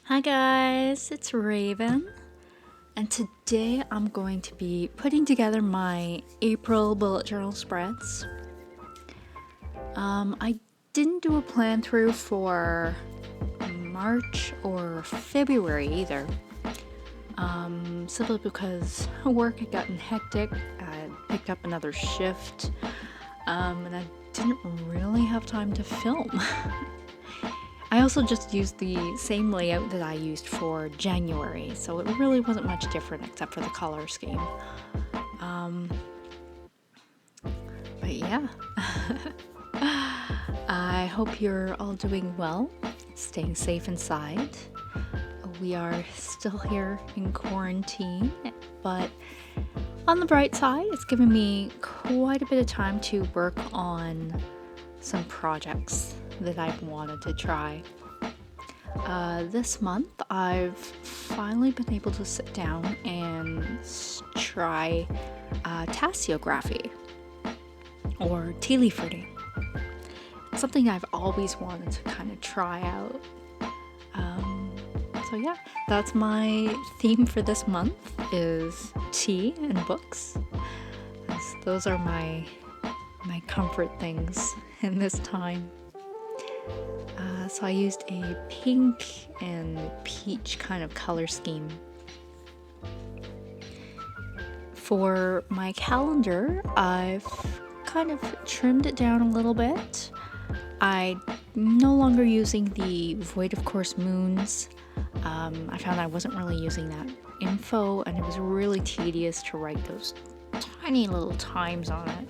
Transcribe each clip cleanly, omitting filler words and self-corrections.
Hi guys, it's Raven, and today I'm going to be putting together my April bullet journal spreads. I didn't do a plan through for March or February either, simply because work had gotten hectic. I picked up another shift, and I didn't really have time to film. I also just used the same layout that I used for January, so it really wasn't much different except for the color scheme. But yeah, I hope you're all doing well, staying safe inside. We are still here in quarantine, but on the bright side, it's given me quite a bit of time to work on some projects that I've wanted to try. This month I've finally been able to sit down and try tasseography or tea leaf reading. It's something I've always wanted to kind of try out. So yeah, that's my theme for this month is tea and books. Those are my comfort things in this time. So I used a pink and peach kind of color scheme. For my calendar, I've kind of trimmed it down a little bit. I'm no longer using the Void of Course Moons. I found I wasn't really using that info, and it was really tedious to write those tiny little times on it.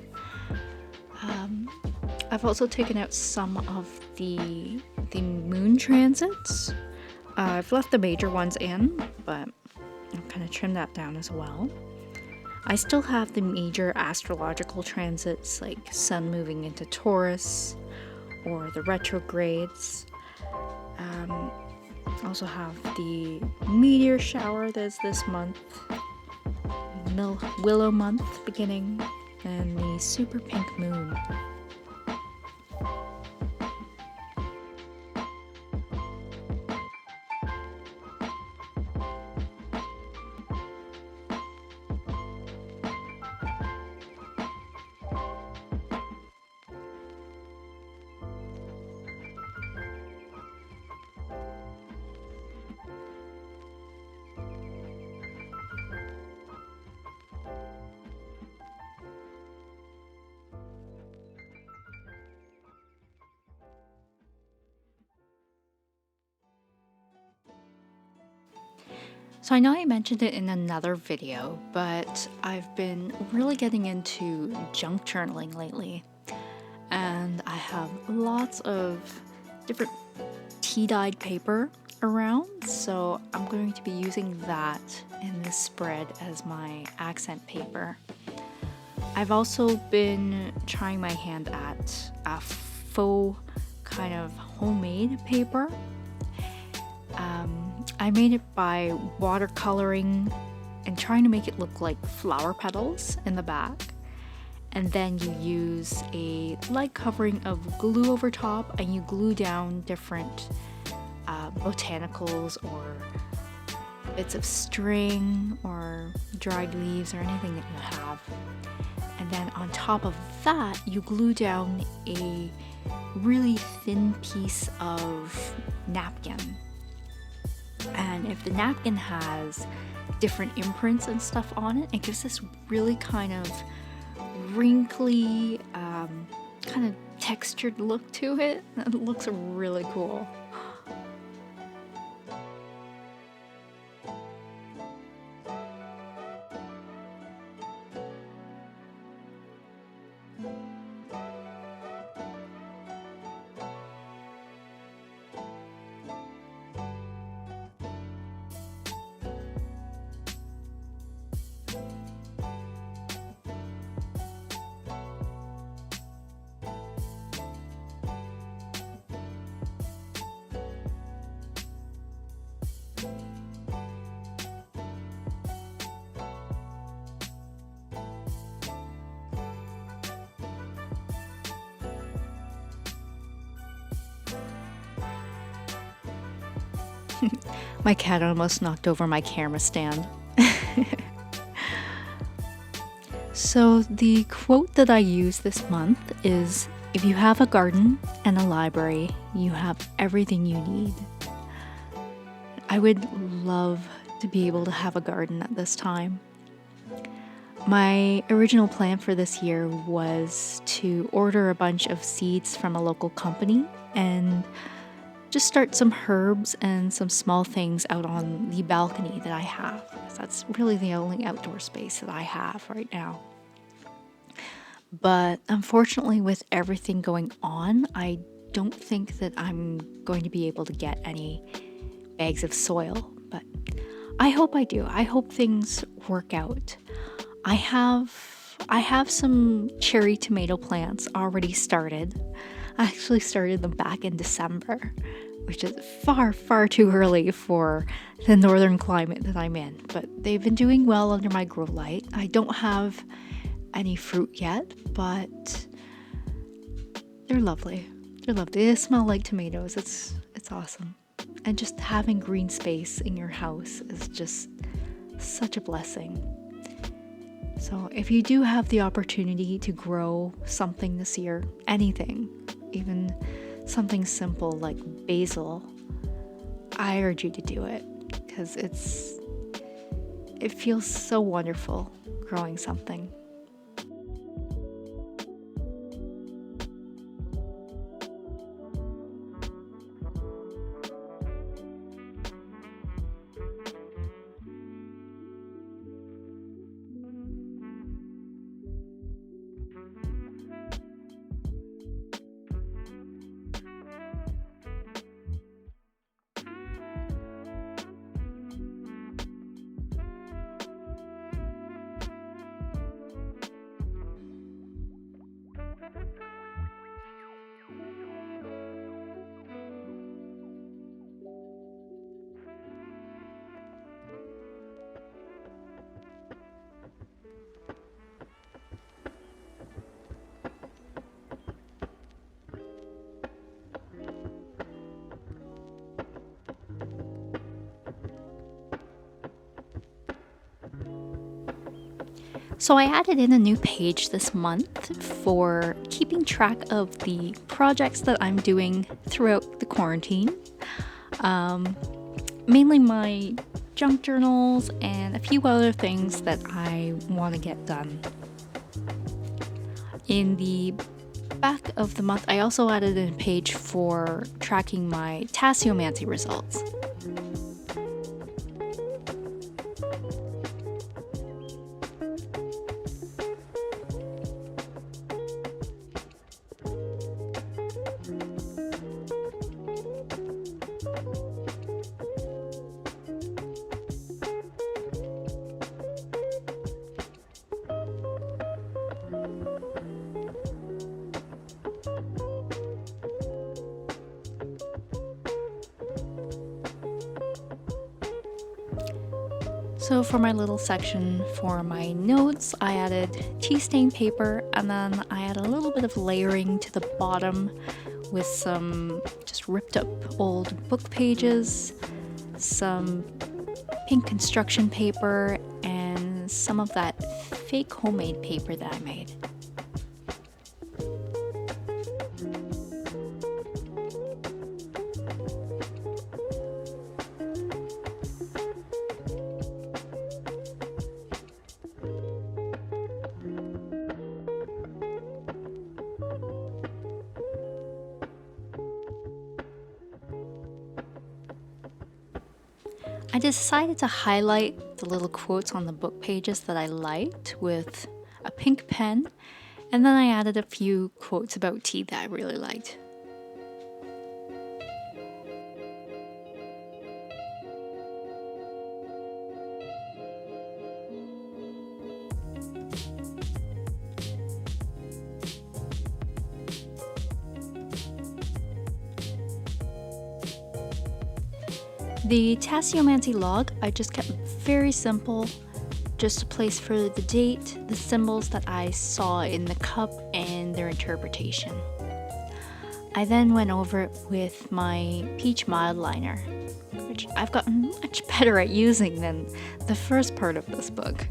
I've also taken out some of the moon transits. I've left the major ones in, but I've kind of trimmed that down as well. I still have the major astrological transits like Sun moving into Taurus or the retrogrades. I also have the meteor shower that's this month, Willow month beginning, and the super pink moon. So I know I mentioned it in another video, but I've been really getting into junk journaling lately. And I have lots of different tea-dyed paper around, so I'm going to be using that in this spread as my accent paper. I've also been trying my hand at a faux kind of homemade paper. I made it by watercoloring and trying to make it look like flower petals in the back. And then you use a light covering of glue over top, and you glue down different botanicals or bits of string or dried leaves or anything that you have. And then on top of that, you glue down a really thin piece of napkin. And if the napkin has different imprints and stuff on it, it gives this really kind of wrinkly, kind of textured look to it. It looks really cool. My cat almost knocked over my camera stand. So the quote that I use this month is, "If you have a garden and a library, you have everything you need." I would love to be able to have a garden at this time. My original plan for this year was to order a bunch of seeds from a local company and just start some herbs and some small things out on the balcony that I have, because that's really the only outdoor space that I have right now. But unfortunately, with everything going on, I don't think that I'm going to be able to get any bags of soil, but I hope I do. I hope things work out. I have some cherry tomato plants already started. I actually started them back in December, which is far, far too early for the northern climate that I'm in. But they've been doing well under my grow light. I don't have any fruit yet, but they're lovely. They're lovely. They smell like tomatoes. It's awesome. And just having green space in your house is just such a blessing. So if you do have the opportunity to grow something this year, anything, even something simple like basil, I urge you to do it, because it feels so wonderful growing something. So I added in a new page this month for keeping track of the projects that I'm doing throughout the quarantine. Mainly my junk journals and a few other things that I want to get done. In the back of the month, I also added in a page for tracking my Tasseomancy results. So for my little section for my notes, I added tea stain paper, and then I added a little bit of layering to the bottom with some just ripped up old book pages, some pink construction paper, and some of that fake homemade paper that I made. I decided to highlight the little quotes on the book pages that I liked with a pink pen, and then I added a few quotes about tea that I really liked. The Tasseomancy log, I just kept very simple, just a place for the date, the symbols that I saw in the cup, and their interpretation. I then went over it with my peach Mildliner. which I've gotten much better at using than the first part of this book.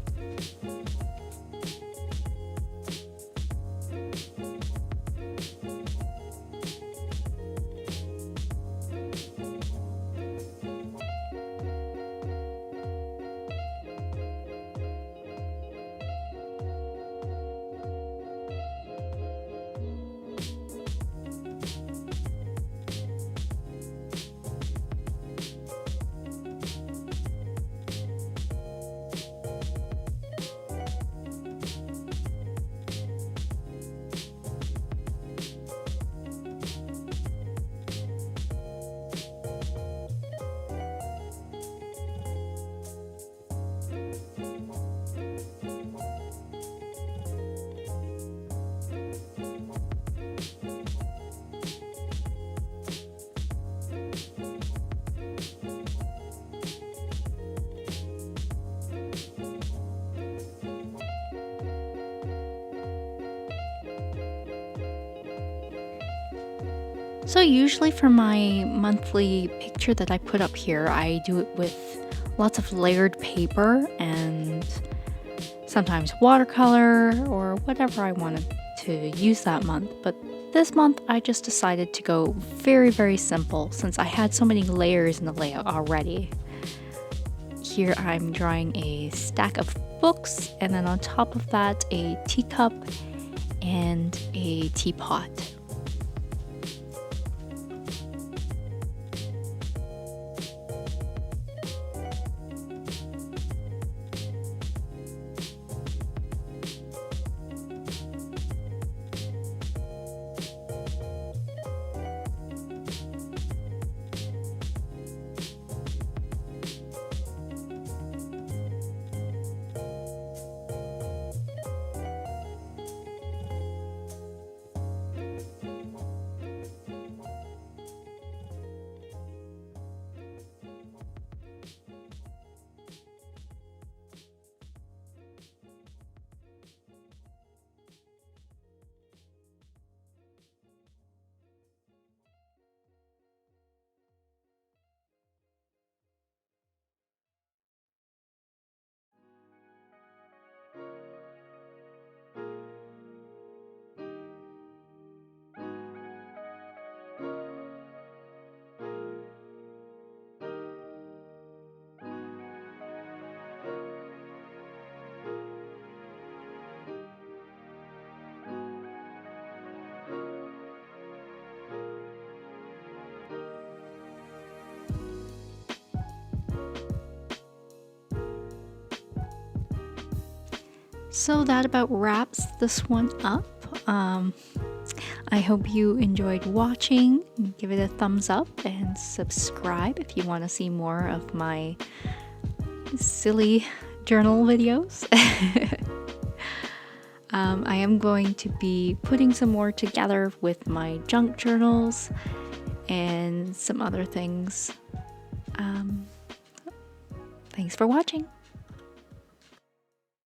So usually for my monthly picture that I put up here, I do it with lots of layered paper and sometimes watercolor or whatever I wanted to use that month. But this month I just decided to go very, very simple since I had so many layers in the layout already. Here I'm drawing a stack of books, and then on top of that a teacup and a teapot. So that about wraps this one up. I hope you enjoyed watching. Give it a thumbs up and subscribe if you want to see more of my silly journal videos. I am going to be putting some more together with my junk journals and some other things. Thanks for watching.